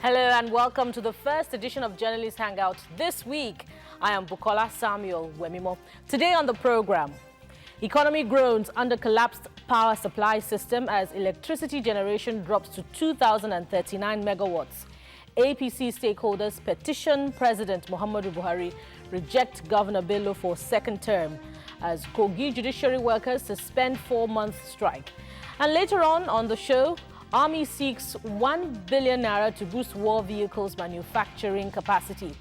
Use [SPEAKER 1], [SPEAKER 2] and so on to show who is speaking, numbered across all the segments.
[SPEAKER 1] Hello and welcome to the first edition of Journalist Hangout. This week, I am Bukola Samuel Wemimo. Today on the program, economy groans under collapsed power supply system as electricity generation drops to 2,039 megawatts. APC stakeholders petition President Muhammadu Buhari reject Governor Bello for second term as Kogi judiciary workers suspend 4-month strike. And later on the show, Army seeks 1 billion naira to boost war vehicles manufacturing capacity.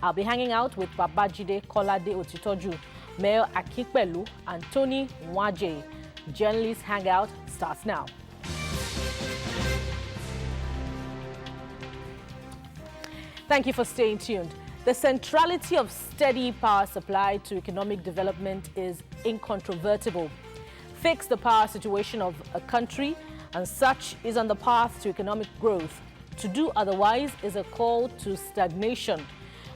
[SPEAKER 1] I'll be hanging out with Babajide Kolade Otitoju, Mayor Akikpelu, and Tony Nwaje. Journalist Hangout starts now. Thank you for staying tuned. The centrality of steady power supply to economic development is incontrovertible. Fix the power situation of a country, and such is on the path to economic growth. To do otherwise is a call to stagnation.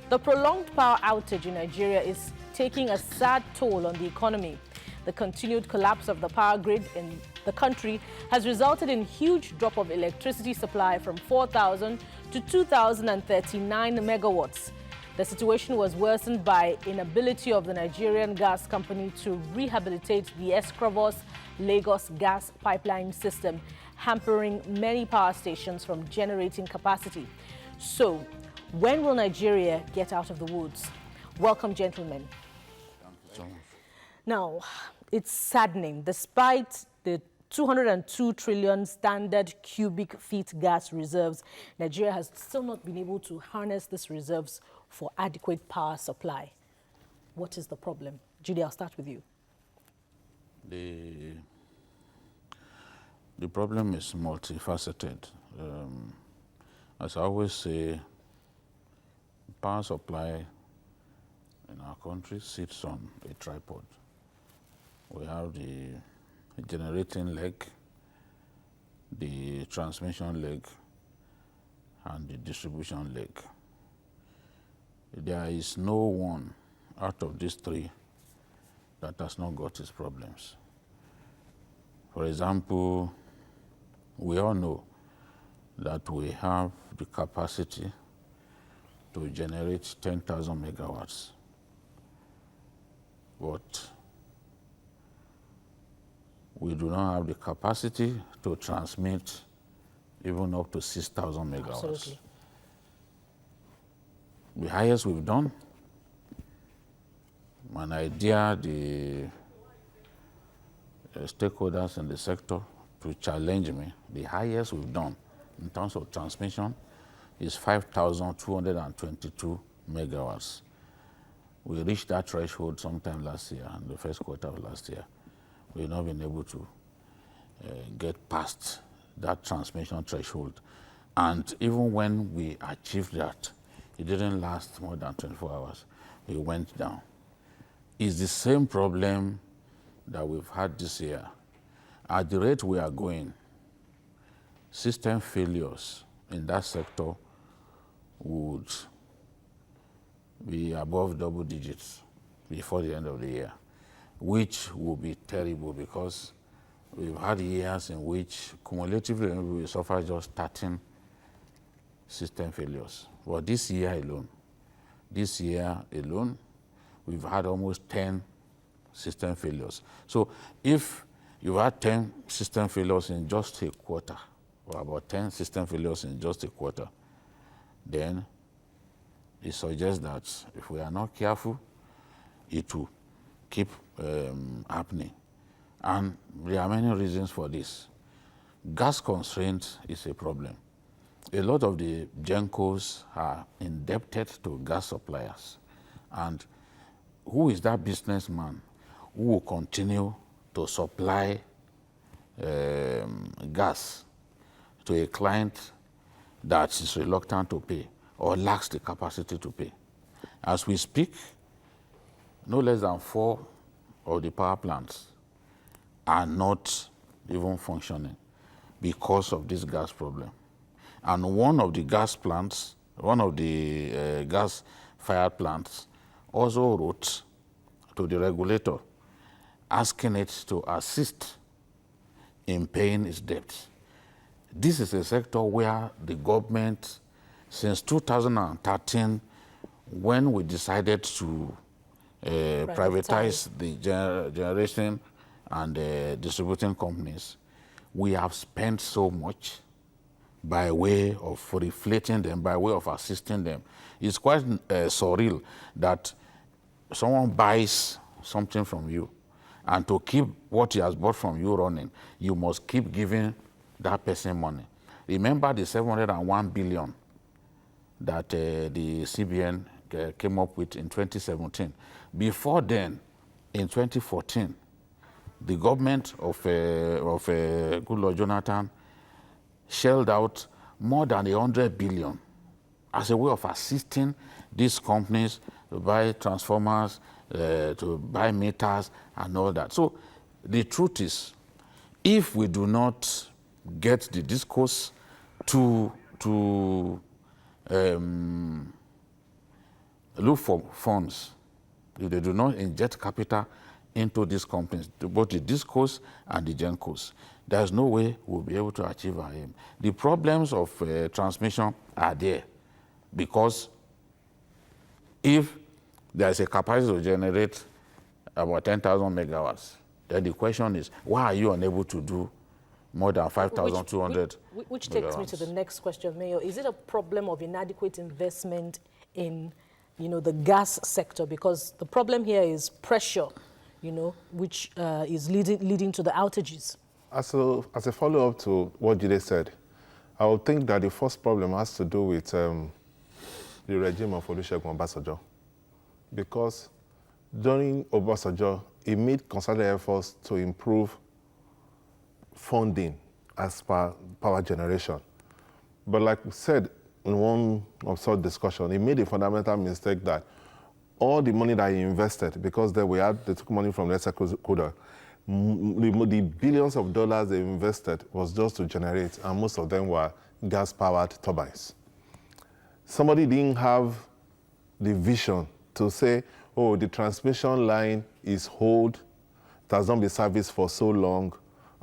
[SPEAKER 1] The prolonged power outage in Nigeria is taking a sad toll on the economy. The continued collapse of the power grid in the country has resulted in huge drop of electricity supply from 4,000 to 2,039 megawatts. The situation was worsened by inability of the Nigerian gas company to rehabilitate the Escravos Lagos gas pipeline system, hampering many power stations from generating capacity. So, when will Nigeria get out of the woods? Welcome, gentlemen.
[SPEAKER 2] Thank you so much.
[SPEAKER 1] Now, it's saddening. Despite the 202 trillion standard cubic feet gas reserves, Nigeria has still not been able to harness these reserves for adequate power supply. What is the problem? Judy, I'll start with you.
[SPEAKER 2] The problem is multifaceted. As I always say, power supply in our country sits on a tripod. We have the generating leg, the transmission leg, and the distribution leg. There is no one out of these three that has not got its problems. For example, we all know that we have the capacity to generate 10,000 megawatts, but we do not have the capacity to transmit even up to 6,000 megawatts.
[SPEAKER 1] Absolutely.
[SPEAKER 2] The highest we've done, an idea the stakeholders in the sector to challenge me, the highest we've done in terms of transmission is 5,222 megawatts. We reached that threshold sometime last year, in the first quarter of last year. We've not been able to get past that transmission threshold. And even when we achieved that, it didn't last more than 24 hours. We went down. It's the same problem that we've had this year. At the rate we are going, system failures in that sector would be above double digits before the end of the year, which will be terrible because we've had years in which cumulatively we suffer just 13 system failures. But this year alone, we've had almost 10 system failures. So if you had 10 system failures in just a quarter, or about 10 system failures in just a quarter, then it suggests that if we are not careful, it will keep happening. And there are many reasons for this. Gas constraint is a problem. A lot of the GENCOs are indebted to gas suppliers. And who is that businessman who will continue to supply gas to a client that is reluctant to pay or lacks the capacity to pay? As we speak, no less than 4 of the power plants are not even functioning because of this gas problem. And one of the gas-fired plants also wrote to the regulator asking it to assist in paying its debt. This is a sector where the government Since 2013, when we decided to privatize the generation and distributing companies, we have spent so much by way of reflating them, by way of assisting them. It's quite surreal that someone buys something from you, and to keep what he has bought from you running, you must keep giving that person money. Remember the 701 billion that the CBN came up with in 2017. Before then, in 2014, the government of Goodluck Jonathan shelled out more than 100 billion as a way of assisting these companies to buy transformers, to buy meters and all that. So the truth is, if we do not get the discourse to look for funds, if they do not inject capital into these companies, both the discourse and the gencos, there's no way we'll be able to achieve our aim. The problems of transmission are there, because if there's a capacity to generate about 10,000 megawatts, then the question is, why are you unable to do more than 5,200
[SPEAKER 1] Which takes me to the next question, Mayor. Is it a problem of inadequate investment in, the gas sector? Because the problem here is pressure, which is leading to the outages. As
[SPEAKER 3] a follow-up to what Jide said, I would think that the first problem has to do with the regime of Olusegun Obasanjo. Because during Obasanjo, he made concerted efforts to improve funding as per power generation. But like we said in one of such discussion, he made a fundamental mistake that all the money that he invested, because they took money from the executor, the billions of dollars they invested was just to generate, and most of them were gas-powered turbines. Somebody didn't have the vision to say, oh, the transmission line is old, it has not been serviced for so long,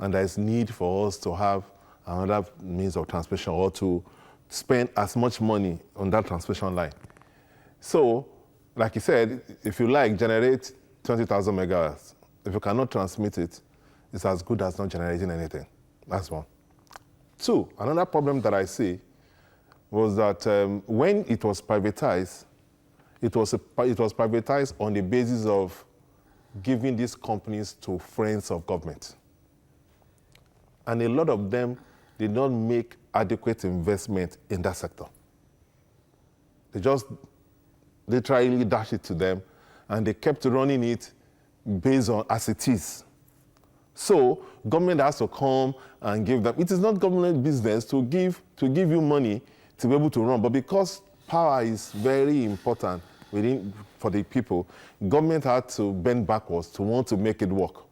[SPEAKER 3] and there is need for us to have another means of transmission or to spend as much money on that transmission line. So, like you said, if you generate 20,000 megawatts. If you cannot transmit it, it's as good as not generating anything. That's one. Two, another problem that I see was that when it was privatized, it was privatized on the basis of giving these companies to friends of government. And a lot of them did not make adequate investment in that sector. They just literally dashed it to them, and they kept running it based on as it is. So government has to come and give them. It is not government business to give you money to be able to run, but because power is very important for the people, government had to bend backwards to want to make it work.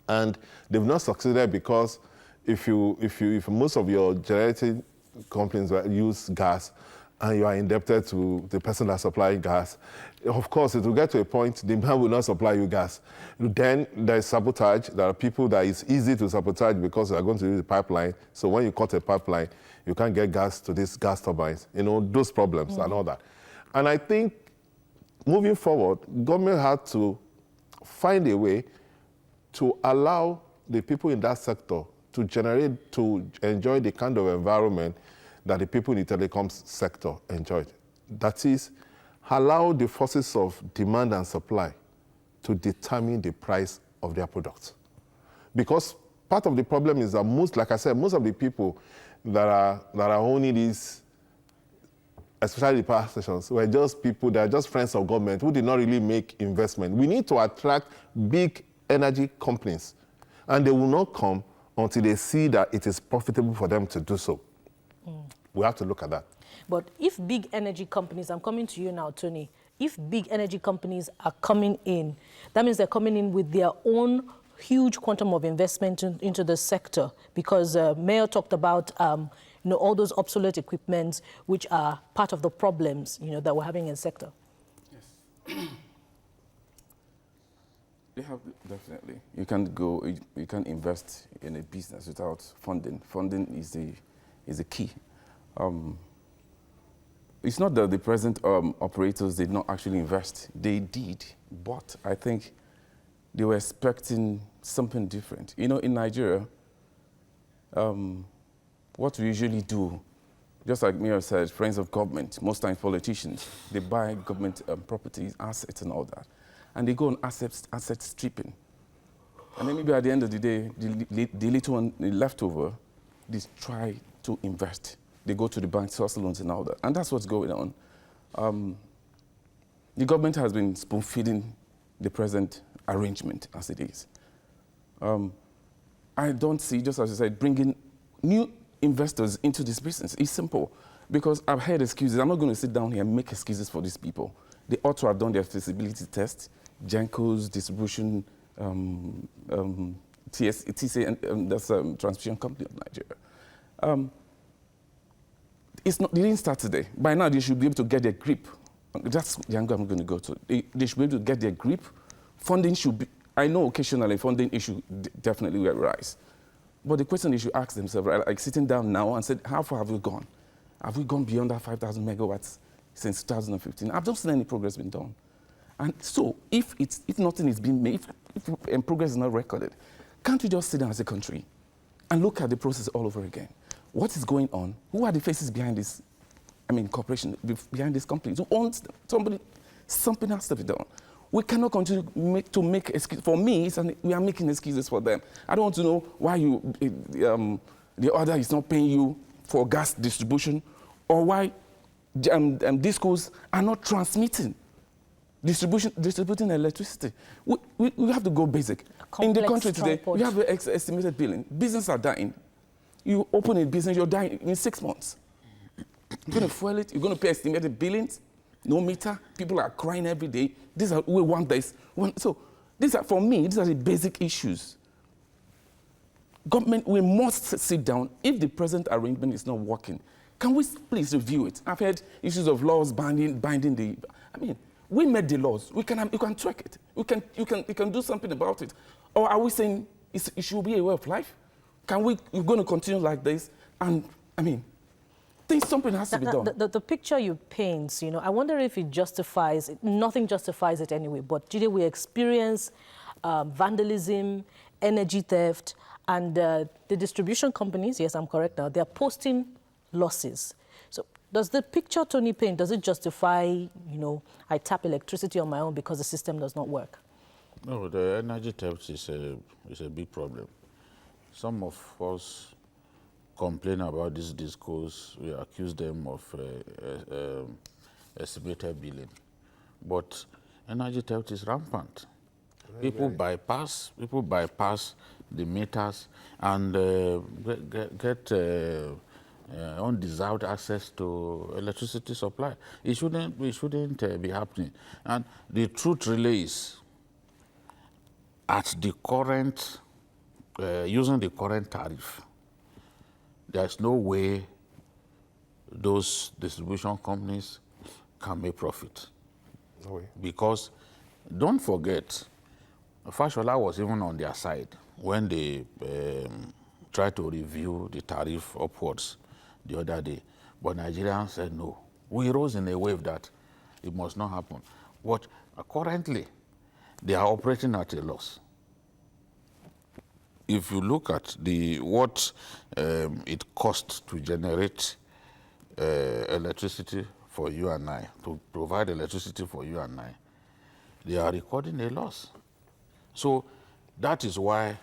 [SPEAKER 3] And they've not succeeded, because if most of your generating companies use gas, and you are indebted to the person that supplies gas, of course, it will get to a point the man will not supply you gas. Then there is sabotage. There are people that it's easy to sabotage because they are going to use the pipeline. So when you cut a pipeline, you can't get gas to these gas turbines. Those problems and all that. And I think moving forward, government had to find a way to allow the people in that sector to enjoy the kind of environment that the people in the telecoms sector enjoyed. That is, allow the forces of demand and supply to determine the price of their products. Because part of the problem is that most of the people that are owning these, especially the power stations, were just people that are just friends of government who did not really make investment. We need to attract big energy companies, and they will not come until they see that it is profitable for them to do so. We have to look at that.
[SPEAKER 1] But if big energy companies, I'm coming to you now, Tony, if big energy companies are coming in, that means they're coming in with their own huge quantum of investment into the sector, because Mayor talked about all those obsolete equipments which are part of the problems that we're having in the sector.
[SPEAKER 4] Yes. They have, definitely. You can't invest in a business without funding. Funding is the key. it's not that the present operators did not actually invest. They did, but I think they were expecting something different. You know, in Nigeria, what we usually do, just like Mayor said, friends of government, most times politicians, they buy government properties, assets and all that. And they go on asset stripping. And then maybe at the end of the day, the little one left over, they try to invest. They go to the bank, source loans and all that. And that's what's going on. The government has been spoon-feeding the present arrangement as it is. I don't see, just as I said, bringing new investors into this business. It's simple. Because I've heard excuses. I'm not going to sit down here and make excuses for these people. They ought to have done their feasibility test, Genco's distribution, TSA, and that's a transmission company of Nigeria. They didn't start today. By now, they should be able to get their grip. That's the angle I'm going to go to. They should be able to get their grip. Funding should be, I know occasionally funding issue definitely will arise. But the question they should ask themselves, right, like sitting down now and said, how far have we gone? Have we gone beyond that 5,000 megawatts since 2015? I've not seen any progress being done. And so if nothing is being made, if progress is not recorded, can't we just sit down as a country and look at the process all over again? What is going on? Who are the faces behind this, corporation, behind these companies? Who owns them? Something has to be done. We cannot continue to make excuses. For me, we are making excuses for them. I don't want to know why the other is not paying you for gas distribution, or why discos are not transmitting, distributing electricity. We have to go basic. In the country today, we have estimated billing. Businesses are dying. You open a business, you're dying in 6 months. You're going to fuel it, you're going to pay estimated billings, no meter, people are crying every day. We want this. So for me, these are the basic issues. Government, we must sit down. If the present arrangement is not working, can we please review it? I've heard issues of laws binding the, we made the laws. You can track it. You can do something about it. Or are we saying it should be a way of life? You're going to continue like this? And, something has to be done.
[SPEAKER 1] The picture you paint, I wonder if it justifies it. Nothing justifies it anyway, but today we experience vandalism, energy theft, and the distribution companies, yes, I'm correct now, they're posting losses. So does the picture Tony paint, does it justify, I tap electricity on my own because the system does not work?
[SPEAKER 2] No, the energy theft is a big problem. Some of us complain about these discos. We accuse them of estimated billing. But energy theft is rampant. People bypass the meters and get undeserved access to electricity supply. It shouldn't be happening. And the truth really is, at the current, using the current tariff, there's no way those distribution companies can make profit.
[SPEAKER 3] No way.
[SPEAKER 2] Because don't forget, Fashola was even on their side when they tried to review the tariff upwards the other day. But Nigerians said no. We rose in a wave that it must not happen. But currently, they are operating at a loss. If you look at what it costs to generate electricity for you and I, to provide electricity for you and I, they are recording a loss. So that is why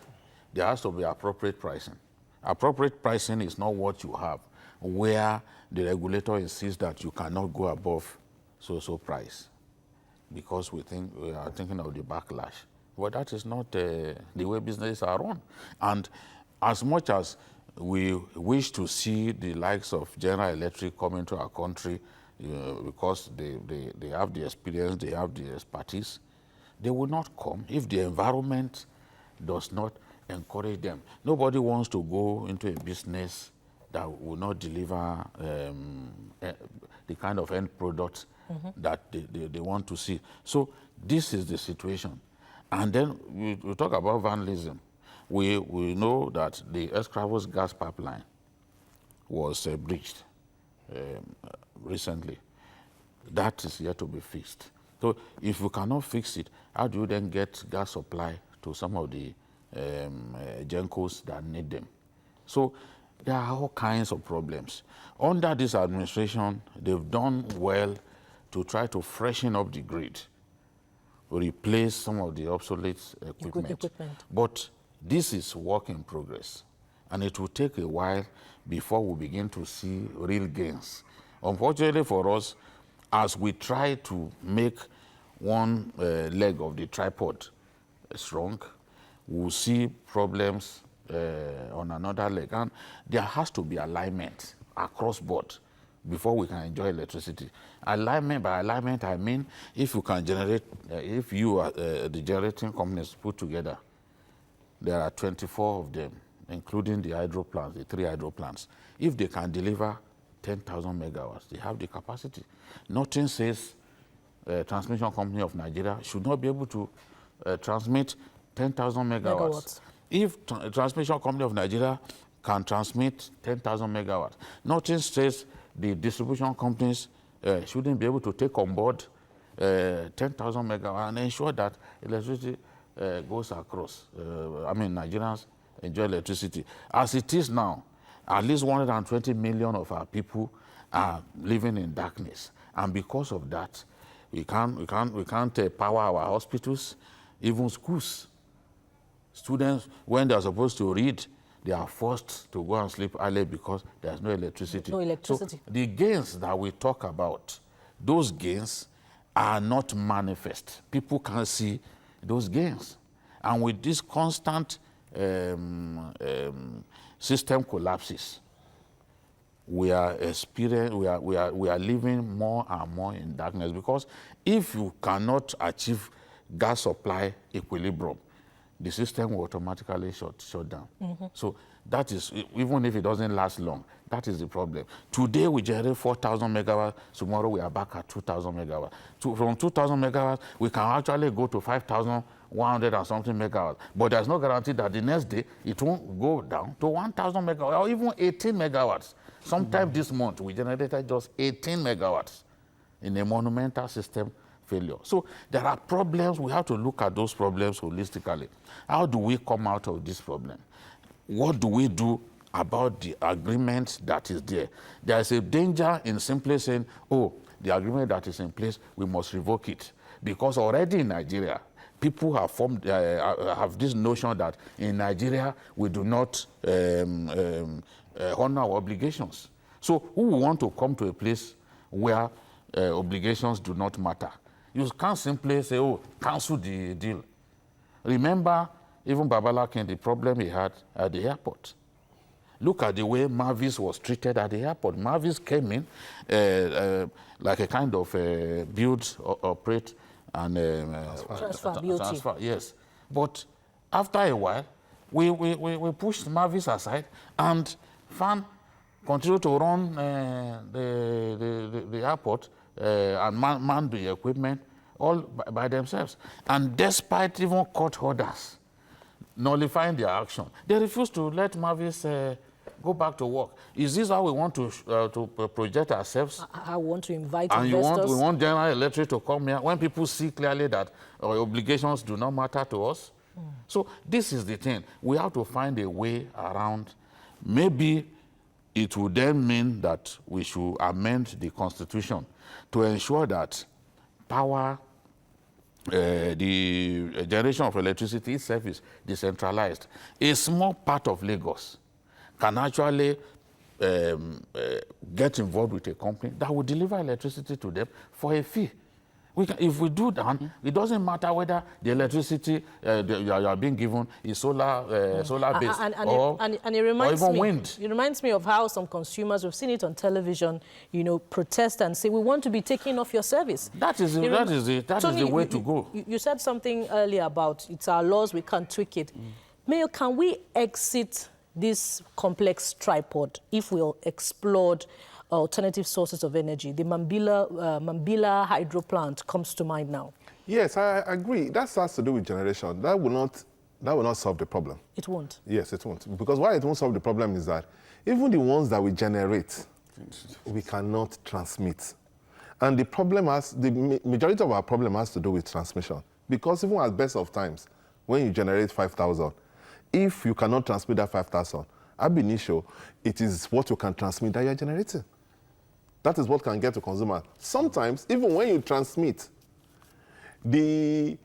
[SPEAKER 2] there has to be appropriate pricing. Appropriate pricing is not what you have, where the regulator insists that you cannot go above so price, because we are thinking of the backlash. But that is not the way businesses are run. And as much as we wish to see the likes of General Electric come into our country because they have the experience, they have the expertise, they will not come if the environment does not encourage them. Nobody wants to go into a business that will not deliver the kind of end product that they want to see. So this is the situation. And then we talk about vandalism. We know that the Escravos gas pipeline was breached recently. that is yet to be fixed. So if we cannot fix it, how do you then get gas supply to some of the gencos that need them? So there are all kinds of problems. Under this administration, they've done well to try to freshen up the grid, replace some of the obsolete equipment. But this is work in progress, and it will take a while before we begin to see real gains. Unfortunately for us, as we try to make one leg of the tripod strong, we'll see problems on another leg. And there has to be alignment across board before we can enjoy electricity. Alignment, by alignment, I mean if you can generate, if you are the generating companies put together, there are 24 of them, including the hydro plants, the 3 hydro plants. If they can deliver 10,000 megawatts, they have the capacity. Nothing says Transmission Company of Nigeria should not be able to transmit 10,000 megawatts. If Transmission Company of Nigeria can transmit 10,000 megawatts, nothing says the distribution companies shouldn't be able to take on board 10,000 megawatts and ensure that electricity goes across. I mean, Nigerians enjoy electricity. As it is now, at least 120 million of our people are living in darkness. And because of that, we can't power our hospitals, even schools. Students, when they're supposed to read, they are forced to go and sleep early because there's no electricity.
[SPEAKER 1] No electricity.
[SPEAKER 2] So the gains that we talk about, those gains are not manifest. People can't see those gains. And with this constant system collapses, we are living more and more in darkness, because if you cannot achieve gas supply equilibrium, the system will automatically shut down. So that is, even if it doesn't last long, that is the problem. Today we generate 4,000 megawatts, tomorrow we are back at 2,000 megawatts. From 2,000 megawatts, we can actually go to 5,100 and something megawatts. But there's no guarantee that the next day it won't go down to 1,000 megawatts or even 18 megawatts. Sometime this month, we generated just 18 megawatts in a monumental system failure. So there are problems. We have to look at those problems holistically. How do we come out of this problem? What do we do about the agreement that is there? There is a danger in simply saying, oh, the agreement that is in place, we must revoke it. Because already in Nigeria, people have formed, have this notion that in Nigeria, we do not honor our obligations. So who will want to come to a place where obligations do not matter? You can't simply say, oh, cancel the deal. Remember, even Babala King, the problem he had at the airport. Look at the way Mavis was treated at the airport. Mavis came in like a kind of build, operate, and transfer. Yes. But after a while, we pushed Mavis aside, and FAN continued to run the airport and man the equipment all by themselves. And despite even court orders nullifying their action, they refused to let Mavis go back to work. Is this how we want to project ourselves?
[SPEAKER 1] I want to invite
[SPEAKER 2] and
[SPEAKER 1] investors.
[SPEAKER 2] We want General Electric to come here when people see clearly that our obligations do not matter to us? So this is the thing. We have to find a way around. Maybe it would then mean that we should amend the Constitution to ensure that power, the generation of electricity itself is decentralized. A small part of Lagos can actually get involved with a company that will deliver electricity to them for a fee. If we do that, it doesn't matter whether the electricity you are being given is solar-based or even wind.
[SPEAKER 1] It reminds me of how some consumers, we've seen it on television, you know, protest and say, we want to be taken off your service.
[SPEAKER 2] That is the way to go.
[SPEAKER 1] You said something earlier about it's our laws, we can't tweak it. Mayor, can we exit this complex tripod if we'll explored alternative sources of energy? The Mambila hydro plant comes to mind now.
[SPEAKER 3] Yes, I agree. That has to do with generation. That will not solve the problem.
[SPEAKER 1] It won't?
[SPEAKER 3] Yes, it won't. Because why it won't solve the problem is that even the ones that we generate, we cannot transmit. And the majority of our problem has to do with transmission. Because even at best of times, when you generate 5,000, if you cannot transmit that 5,000, ab initio, it is what you can transmit that you're generating. That is what can get to consumer. Sometimes, even when you transmit, the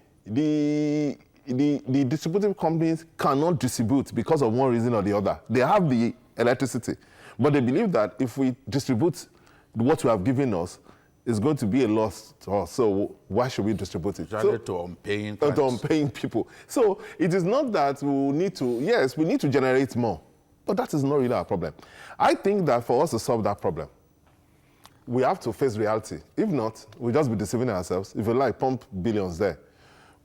[SPEAKER 3] distributive companies cannot distribute because of one reason or the other. They have the electricity, but they believe that if we distribute what you have given us, it's going to be a loss to us. So why should we distribute it?
[SPEAKER 2] So, to unpaying
[SPEAKER 3] to unpaying people. So it is not that we need to, yes, we need to generate more, but that is not really our problem. I think that for us to solve that problem, we have to face reality. If not, we'll just be deceiving ourselves. If you like, pump billions there.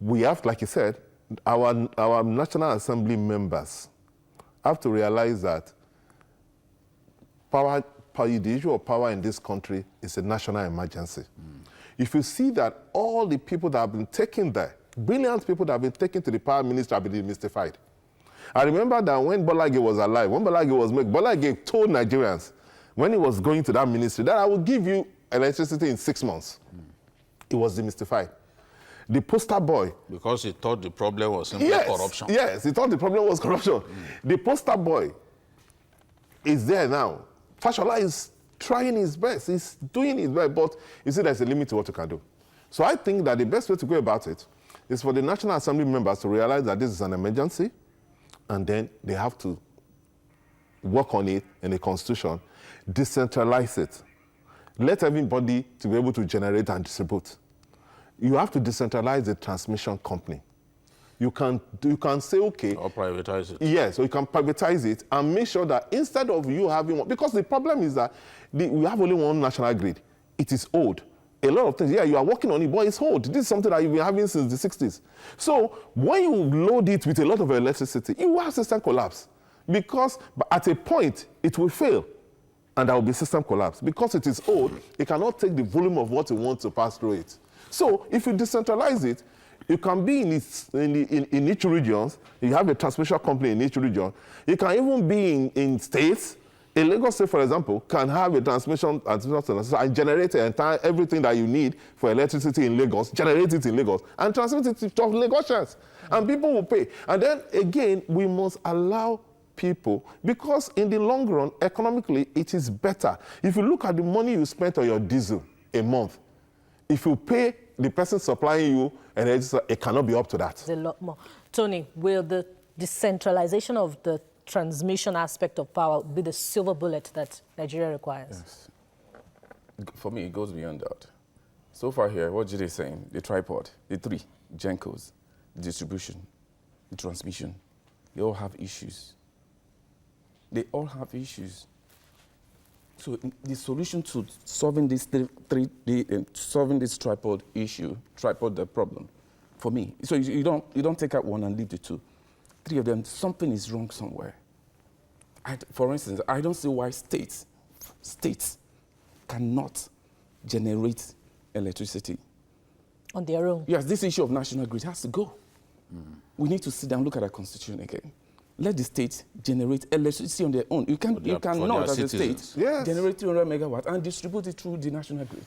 [SPEAKER 3] We have, like you said, our National Assembly members have to realize that the issue of power in this country is a national emergency. If you see that all the people that have been taken there, brilliant people that have been taken to the power ministry have been mystified. I remember that when Bolage was alive, when Bolage was made, Bolage told Nigerians, when he was going to that ministry, that I will give you electricity in 6 months. He was demystified. The poster boy. Because he thought the problem was simply corruption. Yes, he thought the problem was corruption. The poster boy is there now. Fashola is trying his best. He's doing his best, but you see there's a limit to what you can do. So I think that the best way to go about it is for the National Assembly members to realize that this is an emergency, and then they have to work on it in the Constitution, decentralize it. Let everybody to be able to generate and distribute. You have to decentralize the transmission company. You can say, okay. Or privatize it. Yes, so you can privatize it and make sure that instead of you having one, because the problem is that we have only one national grid. It is old. A lot of things, yeah, you are working on it, but it's old. This is something that you've been having since the 60s. So when you load it with a lot of electricity, you will have system collapse. Because at a point, it will fail. And there will be system collapse. Because it is old, it cannot take the volume of what you want to pass through it. So if you decentralize it, you can be in each region. You have a transmission company in each region. You can even be in states. A Lagos State, for example, can have a transmission and generate everything that you need for electricity in Lagos, generate it in Lagos, and transmit it to Lagosians. And people will pay. And then, again, we must allow people, because in the long run, economically, it is better. If you look at the money you spent on your diesel a month, if you pay the person supplying you, and it cannot be up to that.
[SPEAKER 1] There's a lot more. Tony, will the decentralization of the transmission aspect of power be the silver bullet that Nigeria requires?
[SPEAKER 4] Yes. For me, it goes beyond that. So far here, what Jide is saying, the tripod, the three, GENCOs, the distribution, the transmission, they all have issues. They all have issues. So the solution to solving this solving this tripod issue, the problem, for me. So you don't take out one and leave the two. Three of them, something is wrong somewhere. For instance, I don't see why states cannot generate electricity
[SPEAKER 1] on their own.
[SPEAKER 4] Yes, this issue of national grid has to go. We need to sit down and look at our constitution again. Let the state generate electricity on their own. You cannot, as a state, generate 300 megawatts and distribute it through the national grid.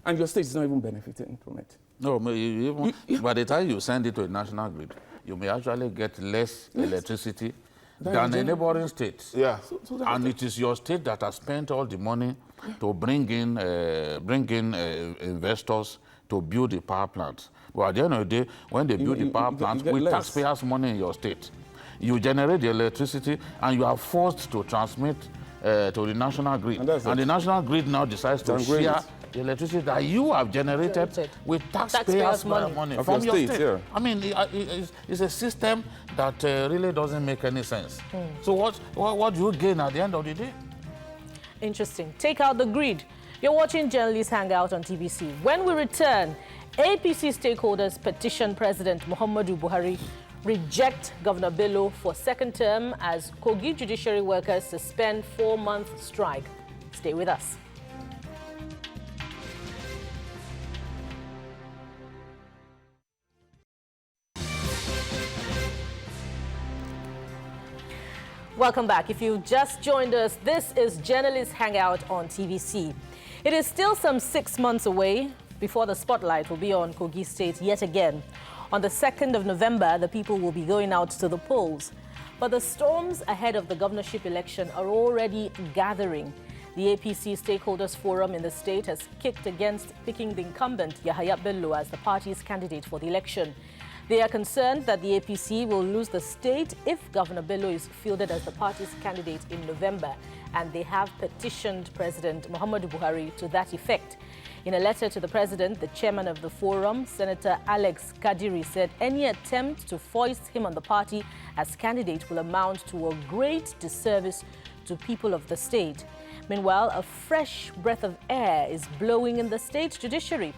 [SPEAKER 4] And your state is not even benefiting from it. No,
[SPEAKER 2] by the time you send it to a national grid, you may actually get less electricity than a neighboring state. Yeah. And it is your state that has spent all the money to bring in investors to build the power plants. But at the end of the day, when they build the power plants with taxpayers' money in your state, you generate the electricity and you are forced to transmit to the national grid. And the national grid now decides to share the electricity that you have generated with taxpayers' money from your state. Yeah. I mean, it's a system that really doesn't make any sense. So what do you gain at the end of the day?
[SPEAKER 1] Interesting. Take out the grid. You're watching Journalists Hangout on TVC. When we return, APC stakeholders petition President Muhammadu Buhari reject Governor Bello for second term as Kogi judiciary workers suspend 4-month strike. Stay with us. Welcome back. If you just joined us, this is Journalists Hangout on TVC. It is still some 6 months away before the spotlight will be on Kogi State yet again. On the 2nd of November, the people will be going out to the polls. But the storms ahead of the governorship election are already gathering. The APC Stakeholders Forum in the state has kicked against picking the incumbent, Bello, as the party's candidate for the election. They are concerned that the APC will lose the state if Governor Bello is fielded as the party's candidate in November, and they have petitioned President Muhammadu Buhari to that effect. In a letter to the president, the chairman of the forum, Senator Alex Kadiri, said any attempt to foist him on the party as candidate will amount to a great disservice to people of the state. Meanwhile, a fresh breath of air is blowing in the state judiciary.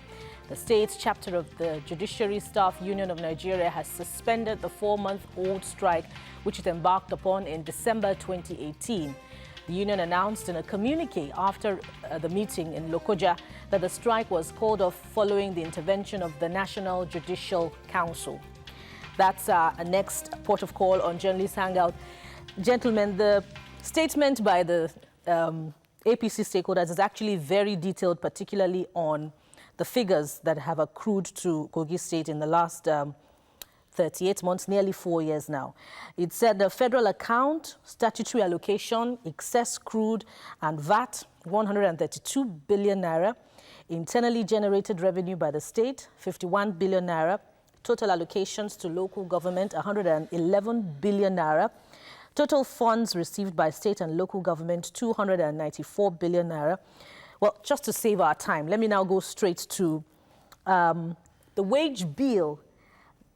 [SPEAKER 1] The state's chapter of the Judiciary Staff Union of Nigeria has suspended the 4-month-old strike, which it embarked upon in December 2018. The union announced in a communique after the meeting in Lokoja that the strike was called off following the intervention of the National Judicial Council. That's our next port of call on Journalist Hangout. Gentlemen, the statement by the APC stakeholders is actually very detailed, particularly on the figures that have accrued to Kogi State in the last 38 months, nearly 4 years now. It said the federal account, statutory allocation, excess crude and VAT, 132 billion naira. Internally generated revenue by the state, 51 billion naira. Total allocations to local government, 111 billion naira. Total funds received by state and local government, 294 billion naira. Well, just to save our time, let me now go straight to the wage bill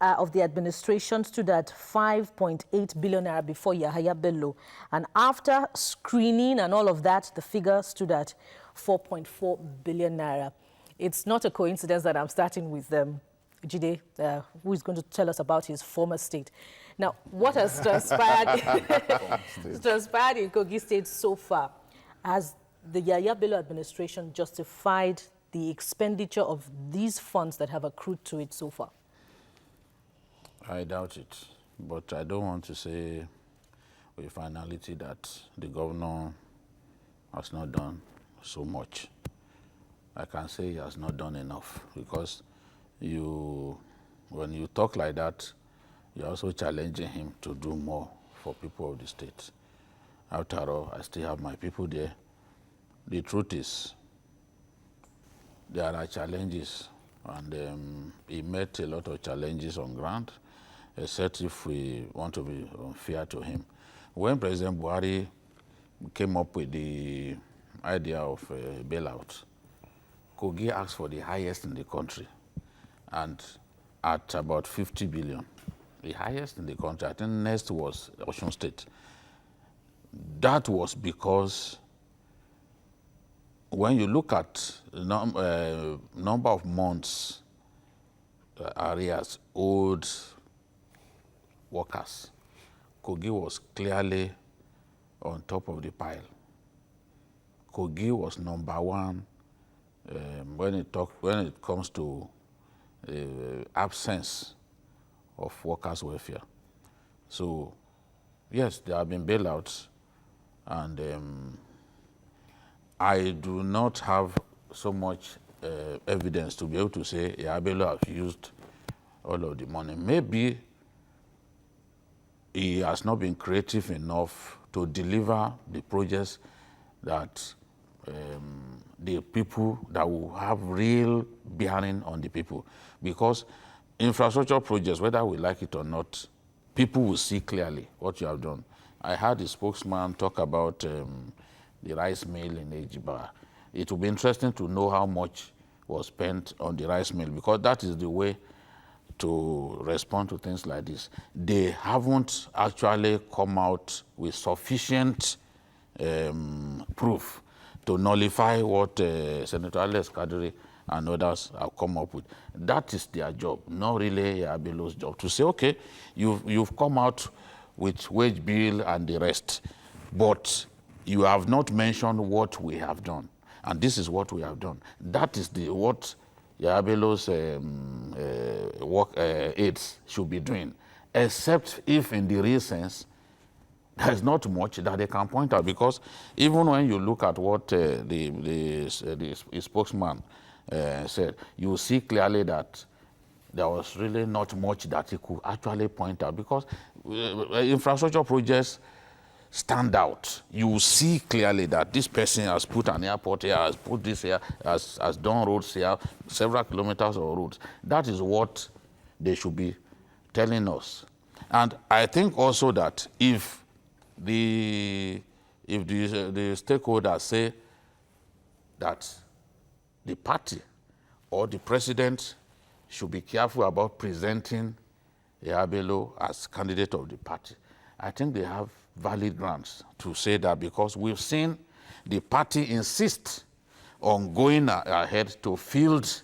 [SPEAKER 1] of the administration stood at 5.8 billion naira before Bello. And after screening and all of that, the figure stood at 4.4 billion naira. It's not a coincidence that I'm starting with Jide, who is going to tell us about his former state. Now, what has transpired, transpired in Kogi State so far? Has the Bello administration justified the expenditure of these funds that have accrued to it so far?
[SPEAKER 2] I doubt it, but I don't want to say with finality that the governor has not done so much. I can say he has not done enough, because when you talk like that, you're also challenging him to do more for people of the state. After all, I still have my people there. The truth is, there are challenges, and he met a lot of challenges on ground, except if we want to be unfair to him. When President Buhari came up with the idea of a bailout, Kogi asked for the highest in the country, and at about 50 billion, the highest in the country. I think next was Osun State. That was because when you look at the number of months arrears owed workers, Kogi was clearly on top of the pile. Kogi was number one when it comes to absence of workers' welfare. So, yes, there have been bailouts, and I do not have so much evidence to be able to say Bello has used all of the money. Maybe he has not been creative enough to deliver the projects that the people that will have real bearing on the people. Because infrastructure projects, whether we like it or not, people will see clearly what you have done. I heard the spokesman talk about the rice mill in Ejiba. It will be interesting to know how much was spent on the rice mill, because that is the way to respond to things like this. They haven't actually come out with sufficient proof to nullify what Senator Alex Kadiri and others have come up with. That is their job, not really Bello's job, to say, okay, you've come out with wage bill and the rest, but you have not mentioned what we have done. And this is what we have done. That is what Bello's work aides should be doing, except if in the real sense, There's not much that they can point out, because even when you look at what the spokesman said, you see clearly that there was really not much that he could actually point out, because infrastructure projects stand out. You see clearly that this person has put an airport here, has put this here, has done roads here, several kilometers of roads. That is what they should be telling us. And I think also that if the stakeholders say that the party or the president should be careful about presenting Bello as candidate of the party, I think they have valid grounds to say that, because we've seen the party insist on going ahead to field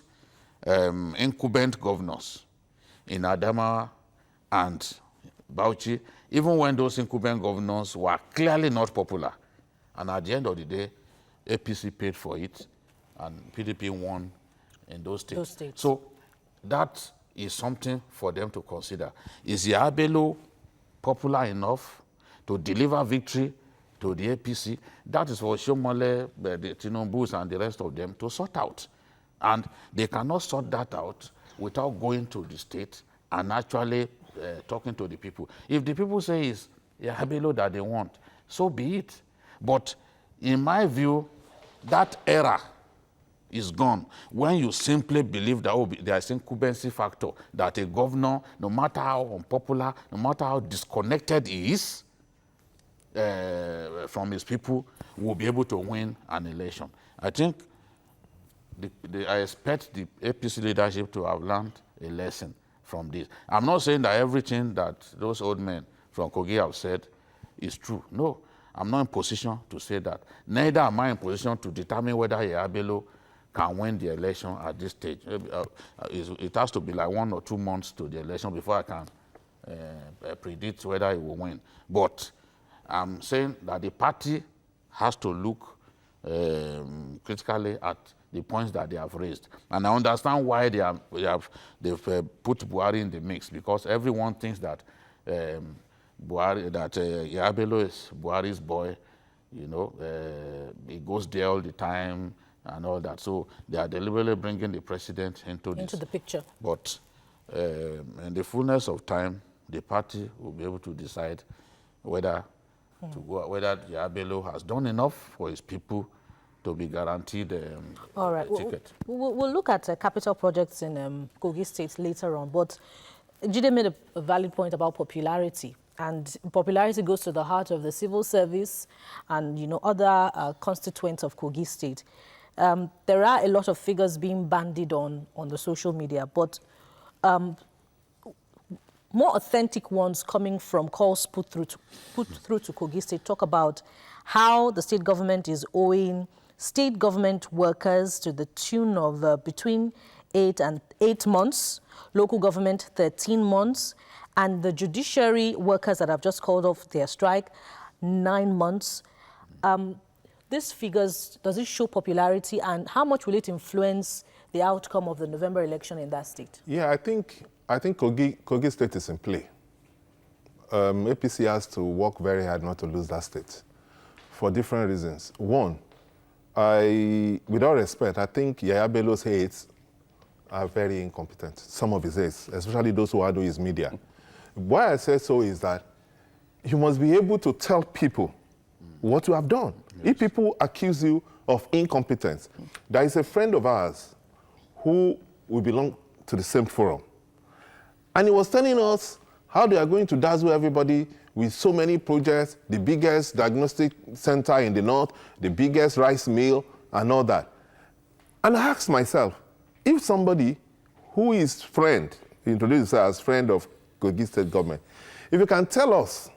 [SPEAKER 2] incumbent governors in Adamawa and Bauchi, even when those incumbent governors were clearly not popular. And at the end of the day, APC paid for it, and PDP won in those states. So that is something for them to consider. Is Bello popular enough to deliver victory to the APC? That is for Shomole, the Tinubu, and the rest of them to sort out. And they cannot sort that out without going to the state and actually talking to the people. If the people say it's Bello that they want, so be it. But in my view, that era is gone when you simply believe that there is incumbency factor, that a governor, no matter how unpopular, no matter how disconnected he is from his people, will be able to win an election. I think I expect the APC leadership to have learned a lesson from this. I'm not saying that everything that those old men from Kogi have said is true. No, I'm not in position to say that. Neither am I in position to determine whether Bello can win the election at this stage. It has to be like 1 or 2 months to the election before I can predict whether he will win. But I'm saying that the party has to look critically at the points that they have raised. And I understand why they've put Buhari in the mix, because everyone thinks that Bello is Buhari's boy. You know, he goes there all the time and all that. So they are deliberately bringing the president into
[SPEAKER 1] the picture.
[SPEAKER 2] But in the fullness of time, the party will be able to decide whether whether Bello has done enough for his people to be guaranteed
[SPEAKER 1] all right.
[SPEAKER 2] ticket.
[SPEAKER 1] We'll look at capital projects in Kogi State later on, but Jide made a valid point about popularity, and popularity goes to the heart of the civil service and, you know, other constituents of Kogi State. There are a lot of figures being bandied on the social media, but more authentic ones coming from calls put through to Kogi State talk about how the state government is owing state government workers to the tune of between 8 months, local government 13 months, and the judiciary workers that have just called off their strike 9 months. These figures, does it show popularity, and how much will it influence the outcome of the November election in that state?
[SPEAKER 3] Yeah, I think Kogi State is in play. APC has to work very hard not to lose that state for different reasons. One, with all respect, I think Bello's aides are very incompetent. Some of his aides, especially those who handle his media. Why I say so is that you must be able to tell people what you have done. Yes. If people accuse you of incompetence, there is a friend of ours who we belong to the same forum. And he was telling us how they are going to dazzle everybody with so many projects, the biggest diagnostic center in the north, the biggest rice mill, and all that. And I asked myself, if somebody who is introduced as friend of Kogi State government, if you can tell us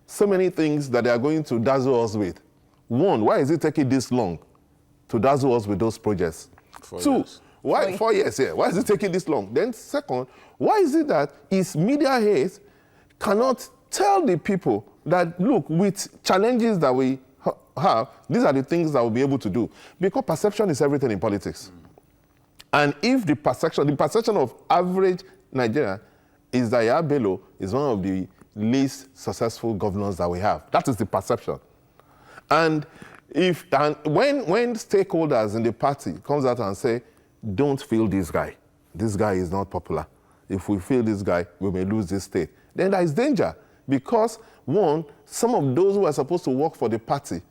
[SPEAKER 3] so many things that they are going to dazzle us with, one, why is it taking this long to dazzle us with those projects? 2, years. Why 4 years here? Why is it taking this long? Then second, why is it that his media aides cannot tell the people that, look, with challenges that we have, these are the things that we'll be able to do? Because perception is everything in politics. And if the perception of average Nigerian is that Bello is one of the least successful governors that we have. That is the perception. And when stakeholders in the party comes out and say, don't feel this guy is not popular. If we feel this guy, we may lose this state. Then there is danger because, one, some of those who are supposed to work for the party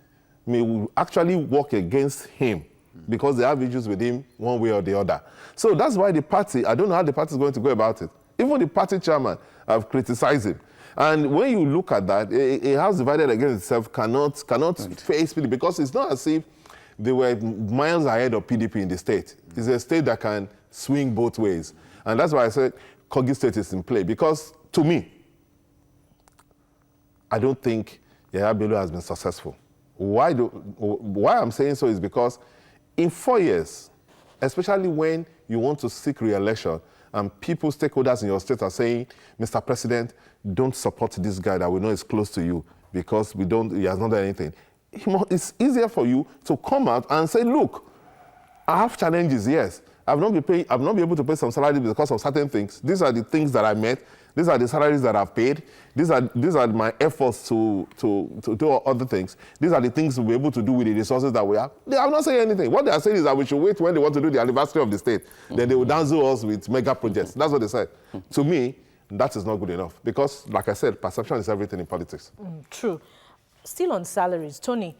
[SPEAKER 3] may actually work against him because they have issues with him one way or the other. So that's why the party, I don't know how the party is going to go about it. Even the party chairman have criticized him. And when you look at that, a house divided against itself cannot face PDP because it's not as if they were miles ahead of PDP in the state. It's a state that can swing both ways. And that's why I said Kogi State is in play because, to me, I don't think Bello has been successful. Why I'm saying so is because in 4 years, especially when you want to seek re-election and people, stakeholders in your state are saying, Mr. President, don't support this guy that we know is close to you because he has not done anything. It's easier for you to come out and say, look, I have challenges, yes. I've not been able to pay some salaries because of certain things. These are the things that I met. These are the salaries that I've paid. These are my efforts to do other things. These are the things we'll be able to do with the resources that we have. They have not saying anything. What they are saying is that we should wait when they want to do the anniversary of the state. Then they will dazzle us with mega projects. That's what they said. To me, that is not good enough because, like I said, perception is everything in politics.
[SPEAKER 1] True. Still on salaries, Tony,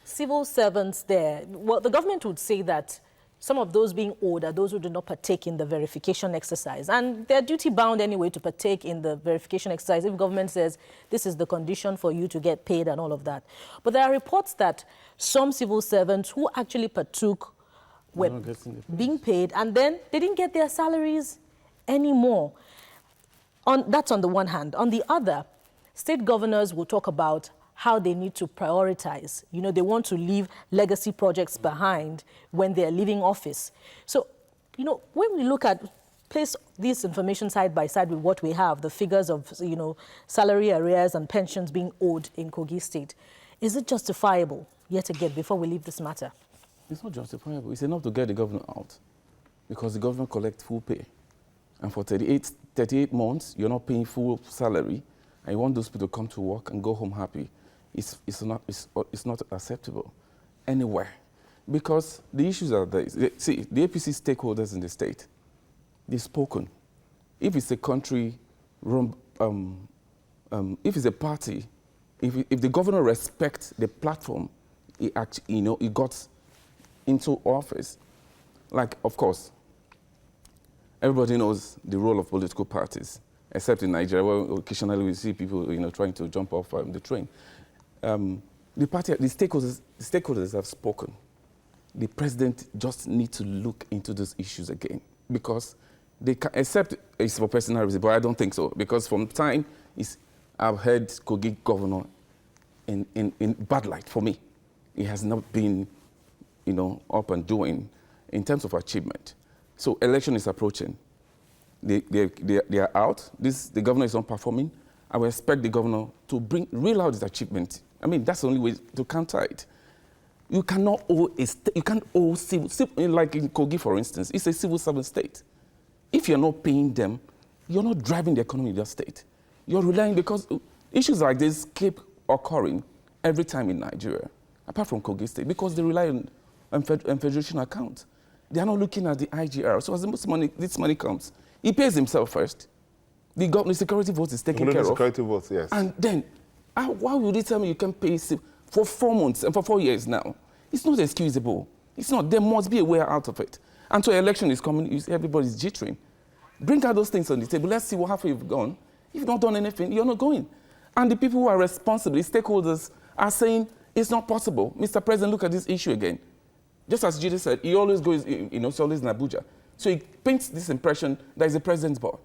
[SPEAKER 1] civil servants there, well, the government would say that some of those being owed are those who do not partake in the verification exercise. And they're duty-bound anyway to partake in the verification exercise if government says this is the condition for you to get paid and all of that. But there are reports that some civil servants who actually partook were being paid and then they didn't get their salaries anymore. That's on the one hand. On the other, state governors will talk about how they need to prioritize. You know, they want to leave legacy projects behind when they're leaving office. So, you know, when we look at, place this information side by side with what we have, the figures of, you know, salary arrears and pensions being owed in Kogi State, is it justifiable, yet again, before we leave this matter?
[SPEAKER 4] It's not justifiable. It's enough to get the governor out because the government collects full pay. And for 38 months, you're not paying full salary, and you want those people to come to work and go home happy. It's not acceptable anywhere. Because the issues are there. See, the APC stakeholders in the state, they've spoken. If it's a country, if it's a party, if the governor respects the platform he got into office, like, of course, everybody knows the role of political parties, except in Nigeria, where occasionally we see people, trying to jump off the train. The stakeholders have spoken. The president just needs to look into those issues again because they can, except it's for personal reasons, but I don't think so because from time I've heard Kogi governor in bad light for me. He has not been, up and doing in terms of achievement. So election is approaching. They are out. The governor is not performing. I will expect the governor to reel out his achievement. I mean, that's the only way to counter it. You cannot owe civil, like in Kogi, for instance, it's a civil servant state. If you're not paying them, you're not driving the economy of that state. You're relying, because issues like this keep occurring every time in Nigeria, apart from Kogi State, because they rely on federation accounts. They are not looking at the IGR. So as this money comes, he pays himself first. The security vote is taken care of.
[SPEAKER 3] Security votes, yes.
[SPEAKER 4] And then, why would you tell me you can pay for 4 months and for 4 years now? It's not excusable. It's not. There must be a way out of it. And so election is coming, everybody's jittering. Bring out those things on the table. Let's see how far you've gone. If you've not done anything, you're not going. And the people who are responsible, the stakeholders, are saying it's not possible. Mr. President, look at this issue again. Just as Jide said, he always goes, it's always in Abuja. So he paints this impression that he's the president's boy.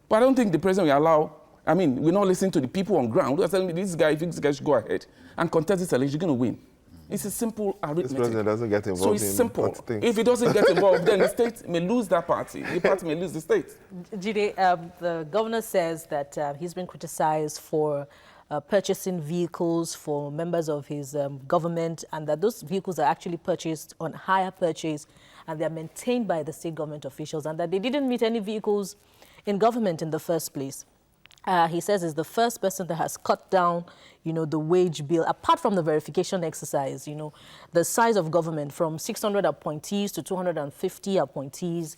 [SPEAKER 4] But I don't think the president will allow, we're not listening to the people on ground who are telling me this guy should go ahead and contest this election, you're going to win. It's a simple arithmetic.
[SPEAKER 3] This president doesn't get involved.
[SPEAKER 4] So it's simple. If he doesn't get involved, then the state may lose that party. The party may lose the state.
[SPEAKER 1] Jide, the governor says that he's been criticized for purchasing vehicles for members of his government, and that those vehicles are actually purchased on hire purchase, and they're maintained by the state government officials, and that they didn't meet any vehicles in government in the first place. He says is the first person that has cut down, the wage bill, apart from the verification exercise, the size of government from 600 appointees to 250 appointees,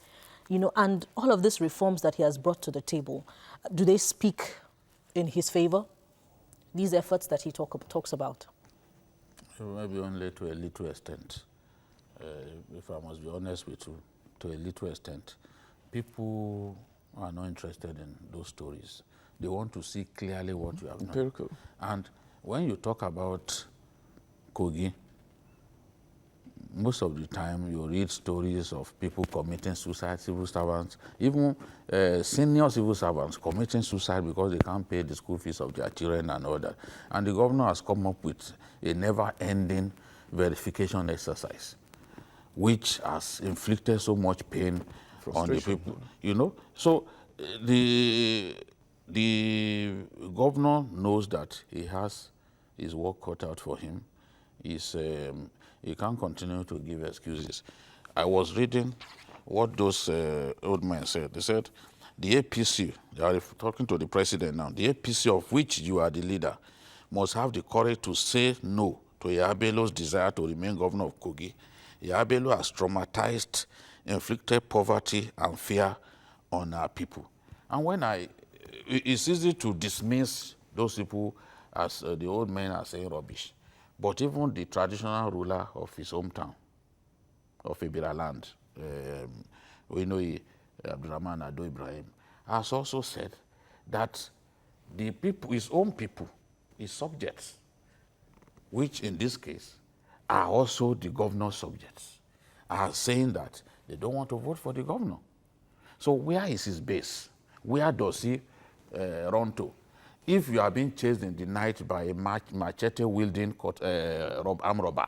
[SPEAKER 1] and all of these reforms that he has brought to the table. Do they speak in his favor, these efforts that he talks about?
[SPEAKER 2] Maybe only to a little extent. If I must be honest with you, to a little extent. People are not interested in those stories. They want to see clearly what you have done.
[SPEAKER 4] Empirical.
[SPEAKER 2] And when you talk about Kogi, most of the time you read stories of people committing suicide, civil servants, even senior civil servants committing suicide because they can't pay the school fees of their children and all that. And the governor has come up with a never-ending verification exercise, which has inflicted so much pain on the people, So the governor knows that he has his work cut out for him. He can't continue to give excuses. I was reading what those old men said. They said, the APC, they are talking to the president now, the APC of which you are the leader must have the courage to say no to Bello's desire to remain governor of Kogi. Bello has traumatized, inflicted poverty and fear on our people. And it's easy to dismiss those people as the old men are saying rubbish. But even the traditional ruler of his hometown, of Ibira land, we know Abdurrahman Ado Ibrahim, has also said that the people, his own people, his subjects, which in this case are also the governor's subjects, are saying that they don't want to vote for the governor. So where is his base? Where does he run to? If you are being chased in the night by a machete-wielding armed robber,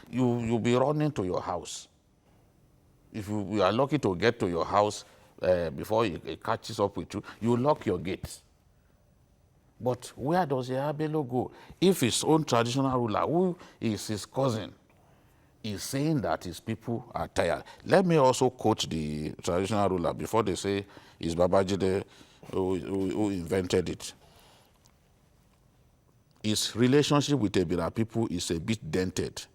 [SPEAKER 2] you'll be running to your house. If you are lucky to get to your house before it catches up with you, you lock your gates. But where does Bello go? If his own traditional ruler, who is his cousin, is saying that his people are tired. Let me also quote the traditional ruler before they say it's Babajide who invented it. His relationship with the Ibira people is a bit dented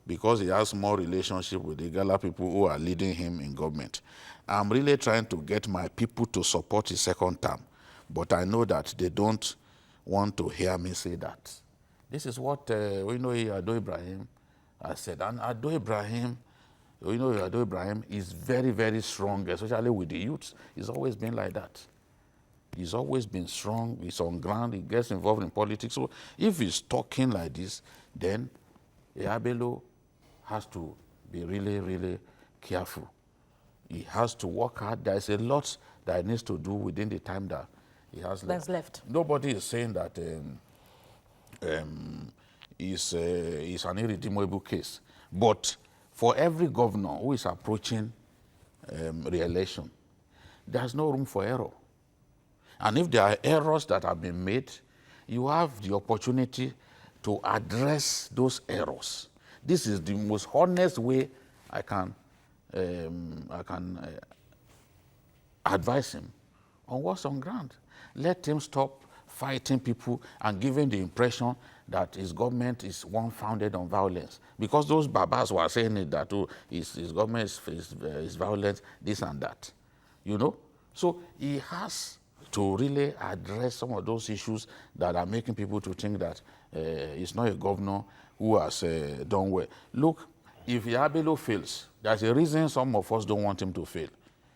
[SPEAKER 2] because he has more relationship with the Igala people who are leading him in government. I'm really trying to get my people to support his second term, but I know that they don't want to hear me say that. This is what Ado Ibrahim has said. And Ado Ibrahim is very, very strong, especially with the youths. He's always been like that. He's always been strong. He's on ground. He gets involved in politics. So if he's talking like this, then Bello has to be really, really careful. He has to work hard. There's a lot that he needs to do within the time that he has left.
[SPEAKER 1] That's left.
[SPEAKER 2] Nobody is saying that is an irredeemable case. But for every governor who is approaching re-election, there's no room for error. And if there are errors that have been made, you have the opportunity to address those errors. This is the most honest way I can advise him on what's on ground. Let him stop fighting people and giving the impression that his government is one founded on violence. Because those babas were saying it, that his government is violence, this and that. So he has to really address some of those issues that are making people to think that he's not a governor who has done well. Look, if Bello fails, there's a reason some of us don't want him to fail.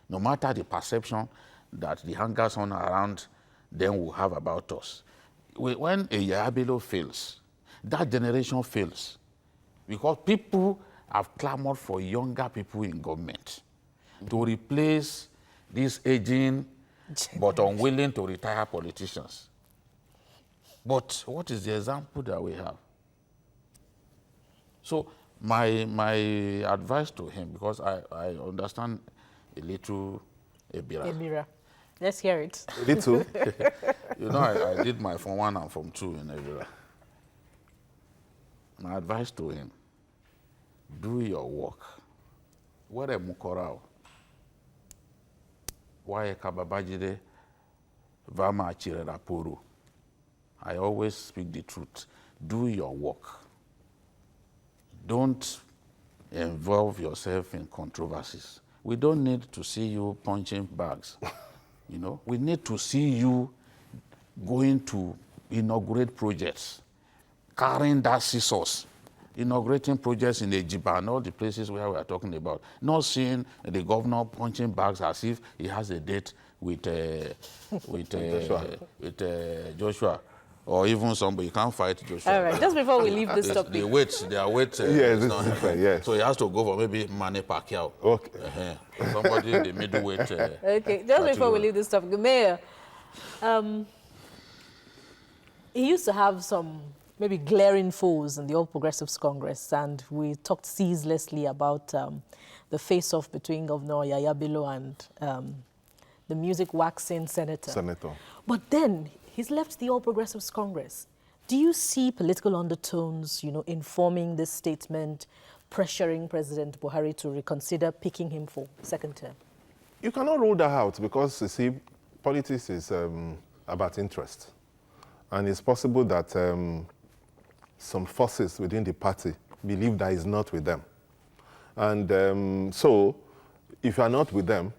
[SPEAKER 2] No matter the perception that the hangers on around them will have about us. When Bello fails, that generation fails. Because people have clamored for younger people in government to replace these aging but unwilling to retire politicians. But what is the example that we have? So my advice to him, because I understand a little Ibira.
[SPEAKER 1] Let's hear it.
[SPEAKER 3] A little?
[SPEAKER 2] I did my Form 1 and Form 2 in Ibira. My advice to him, do your work. What a mukorao. why Kababajide Vama Chirapuru. I always speak the truth. Do your work. Don't involve yourself in controversies. We don't need to see you punching bags. You know, we need to see you going to inaugurate projects, carrying that scissors, inaugurating projects in Ejiba and all the places where we are talking about. Not seeing the governor punching bags as if he has a date with Joshua. Or even somebody, you can't fight Joshua.
[SPEAKER 1] All right, just before we leave this topic.
[SPEAKER 2] They wait, their weight.
[SPEAKER 3] Yes, this is different, yes.
[SPEAKER 2] So he has to go for maybe Manny Pacquiao.
[SPEAKER 3] Okay.
[SPEAKER 2] Somebody in the middleweight.
[SPEAKER 1] Okay, just before we leave this topic, Mayor, he used to have some maybe glaring foes in the All Progressives Congress, and we talked ceaselessly about the face-off between Governor Yaya Bello and the music-waxing senator. But then he's left the All Progressives Congress. Do you see political undertones, you know, informing this statement, pressuring President Buhari to reconsider picking him for second term?
[SPEAKER 3] You cannot rule that out because, you see, politics is about interest. And it's possible that some forces within the party believe that it's not with them. And so, if you are not with them,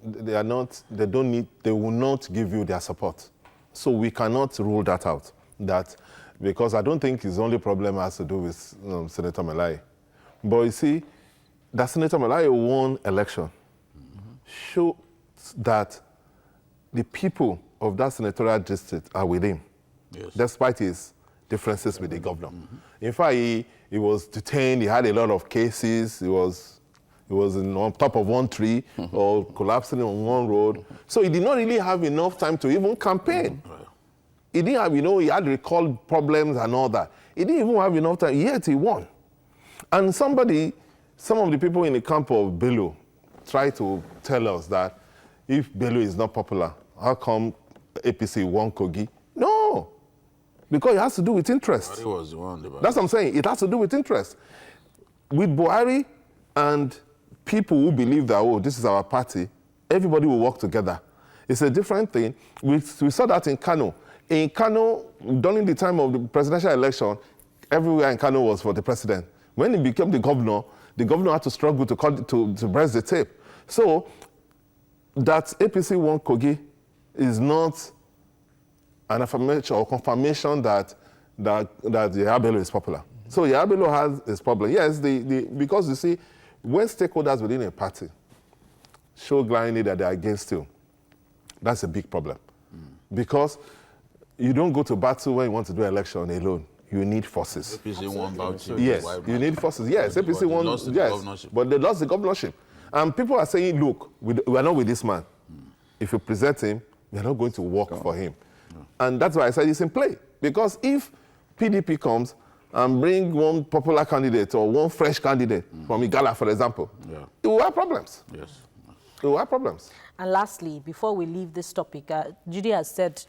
[SPEAKER 3] they will not give you their support. So we cannot rule that out. Because I don't think his only problem has to do with Senator Malai. But you see, that Senator Malai won election shows that the people of that senatorial district are with him, despite his differences with the governor. In fact, he was detained, he had a lot of cases, he was on top of one tree or collapsing on one road. So he did not really have enough time to even campaign. He didn't have, he had recall problems and all that. He didn't even have enough time, yet he won. And some of the people in the camp of Bello try to tell us that if Bello is not popular, how come APC won Kogi? No, because it has to do with interest.
[SPEAKER 2] Buhari was the one.
[SPEAKER 3] That's what I'm saying. It has to do with interest. With Buhari and people who believe that, oh, this is our party, everybody will work together. It's a different thing. We saw that in Kano. In Kano, during the time of the presidential election, everywhere in Kano was for the president. When he became the governor had to struggle to press the tape. So that APC won Kogi is not an affirmation or confirmation that Yaya Bello is popular. So Yaya Bello has his problem. Yes, because you see, when stakeholders within a party show glaringly that they're against you, that's a big problem. Because you don't go to battle when you want to do election alone. You need forces.
[SPEAKER 2] APC won Bauchi.
[SPEAKER 3] Yes, you need forces. Yes, APC won. Yes, but they lost the governorship. And people are saying, look, we are not with this man. If you present him, we are not going to work for him. And that's why I said it's in play. Because if PDP comes and bring one popular candidate or one fresh candidate from Igala, for example, it will have problems.
[SPEAKER 2] Yes.
[SPEAKER 3] It will have problems.
[SPEAKER 1] And lastly, before we leave this topic, Judy has said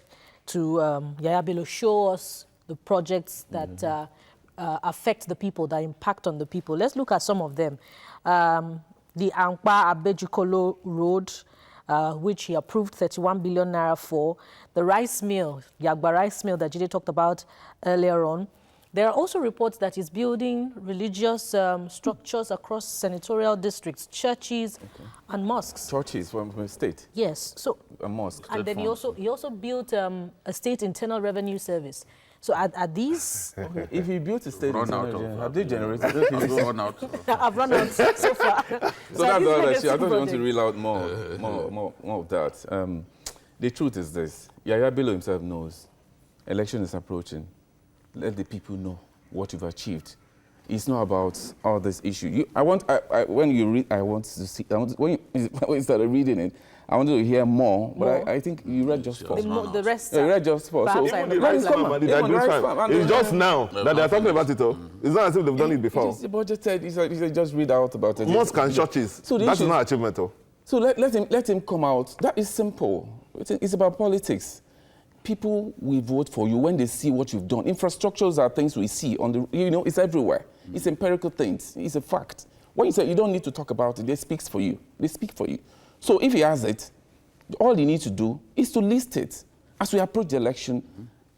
[SPEAKER 1] to Yaya Bello, show us the projects that affect the people, that impact on the people. Let's look at some of them. The Ankpa Abejikolo Road, which he approved 31 billion naira for. The rice mill, Yagba rice mill that Jide talked about earlier on. There are also reports that he's building religious structures across senatorial districts, churches and mosques.
[SPEAKER 4] Churches from the state?
[SPEAKER 1] Yes. So,
[SPEAKER 4] a mosque.
[SPEAKER 1] And then he also built a state internal revenue service. So are these...
[SPEAKER 4] If he built a state internal, have they generated?
[SPEAKER 1] I've run out so far.
[SPEAKER 4] So that's the other issue. I don't want to reel out more of that. The truth is this. Yaya Bello himself knows election is approaching. Let the people know what you've achieved. It's not about all this issue. When you read, when you started reading it, I wanted to hear more, but I think you read just four.
[SPEAKER 1] The rest.
[SPEAKER 4] You read just four. So
[SPEAKER 3] it's just now that they're talking about it. It's not as if they've done it before.
[SPEAKER 4] It's budgeted. He said just read out about it.
[SPEAKER 3] Mosques and churches. So that's not achievement.
[SPEAKER 4] So let him come out. That is simple. It's about politics. People will vote for you when they see what you've done. Infrastructures are things we see on the, it's everywhere. It's empirical things. It's a fact. When you say you don't need to talk about it, they speak for you. They speak for you. So if he has it, All you need to do is to list it. As we approach the election,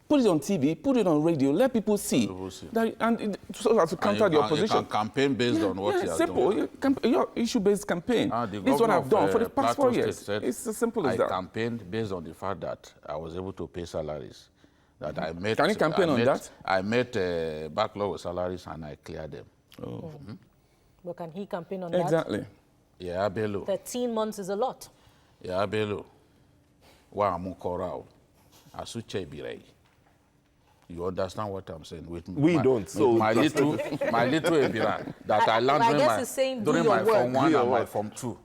[SPEAKER 4] put it on TV, put it on radio, let people see. So as to counter the opposition.
[SPEAKER 2] You can campaign based on what you are
[SPEAKER 4] simple.
[SPEAKER 2] doing.
[SPEAKER 4] Your issue-based campaign. This is what I've done for the past 4 years. It's as simple as that.
[SPEAKER 2] I campaigned based on the fact that I was able to pay salaries. That I met,
[SPEAKER 4] Can you campaign on that?
[SPEAKER 2] I met backlog with salaries and I cleared them.
[SPEAKER 1] Oh. But can he campaign on that?
[SPEAKER 4] Exactly.
[SPEAKER 2] Yeah, Bello.
[SPEAKER 1] 13 months is a lot.
[SPEAKER 2] Yeah, Bello. Wa amukorao. Asuche birei. You understand what I'm saying?
[SPEAKER 3] We don't. So
[SPEAKER 2] my little Ebira that I learned during my Form 1 and my Form 2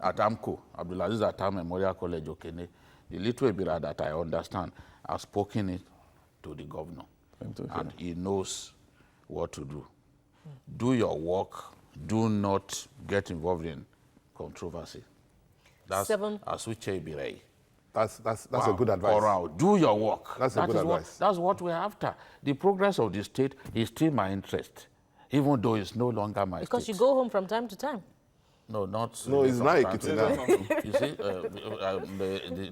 [SPEAKER 2] at AMCO, Abdulaziz Atta Memorial College, Okene. The little Ebira that I understand, I've spoken it to the governor, and he knows what to do. Do your work. Do not get involved in controversy. That's Asuche Birei.
[SPEAKER 3] That's a good advice.
[SPEAKER 2] Do your work.
[SPEAKER 3] That's a good advice.
[SPEAKER 2] That's what we're after. The progress of the state is still my interest, even though it's no longer my
[SPEAKER 1] because
[SPEAKER 2] state.
[SPEAKER 1] You go home from time to time.
[SPEAKER 2] No, not...
[SPEAKER 3] No, it's like it's enough.
[SPEAKER 2] You see,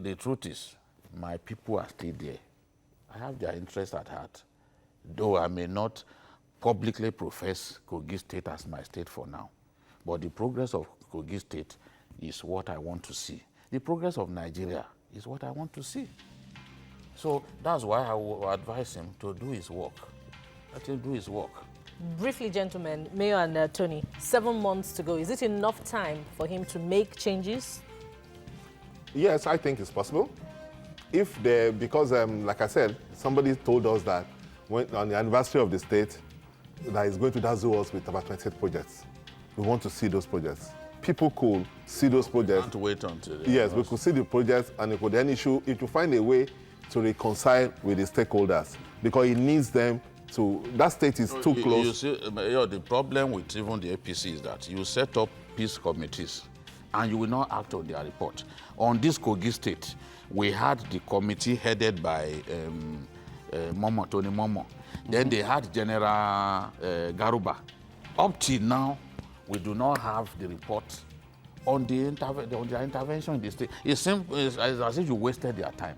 [SPEAKER 2] the truth is, my people are still there. I have their interest at heart, though I may not publicly profess Kogi State as my state for now. But the progress of Kogi State is what I want to see. The progress of Nigeria is what I want to see. So that's why I will advise him to do his work. Let him do his work.
[SPEAKER 1] Briefly, gentlemen, Mayor and Tony, 7 months to go. Is it enough time for him to make changes?
[SPEAKER 3] Yes, I think it's possible. Because like I said, somebody told us that on the anniversary of the state, that is going to dazzle us with about 28 projects. We want to see those projects. People could see those projects.
[SPEAKER 2] Can't wait until
[SPEAKER 3] yes, we could see the projects, and it could then issue, it will find a way to reconcile with the stakeholders, because it needs them to, that state is too close.
[SPEAKER 2] You see, the problem with even the APC is that you set up peace committees and you will not act on their report. On this Kogi State, we had the committee headed by Tony Momo. Then they had General Garuba. Up till now, we do not have the report on their intervention in the state. It's simple, it's as if you wasted their time.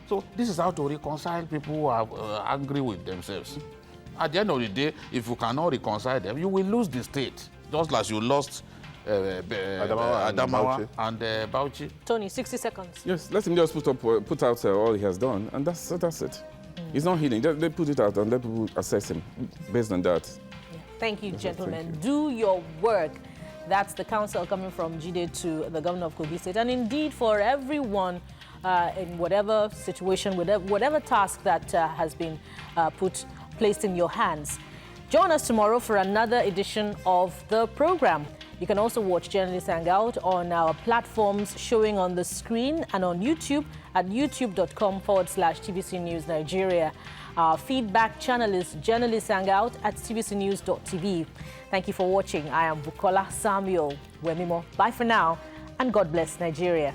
[SPEAKER 2] So this is how to reconcile people who are angry with themselves. At the end of the day, if you cannot reconcile them, you will lose the state, just as you lost Adamawa and Bauchi.
[SPEAKER 1] Tony, 60 seconds.
[SPEAKER 4] Yes, let him just put out all he has done, and that's it. He's not healing. They put it out and let people assess him based on that.
[SPEAKER 1] Yeah. Thank you, gentlemen.
[SPEAKER 4] Thank
[SPEAKER 1] Do
[SPEAKER 4] you.
[SPEAKER 1] your work. That's the counsel coming from Jide to the governor of Kogi State. And indeed, for everyone in whatever situation, whatever task that has been placed in your hands. Join us tomorrow for another edition of the program. You can also watch Journalist Hangout on our platforms showing on the screen and on YouTube at youtube.com/TVC News Nigeria. Our feedback channel is Journalist Hangout at tvcnews.tv. Thank you for watching. I am Bukola Samuel Wemimo. Bye for now, and God bless Nigeria.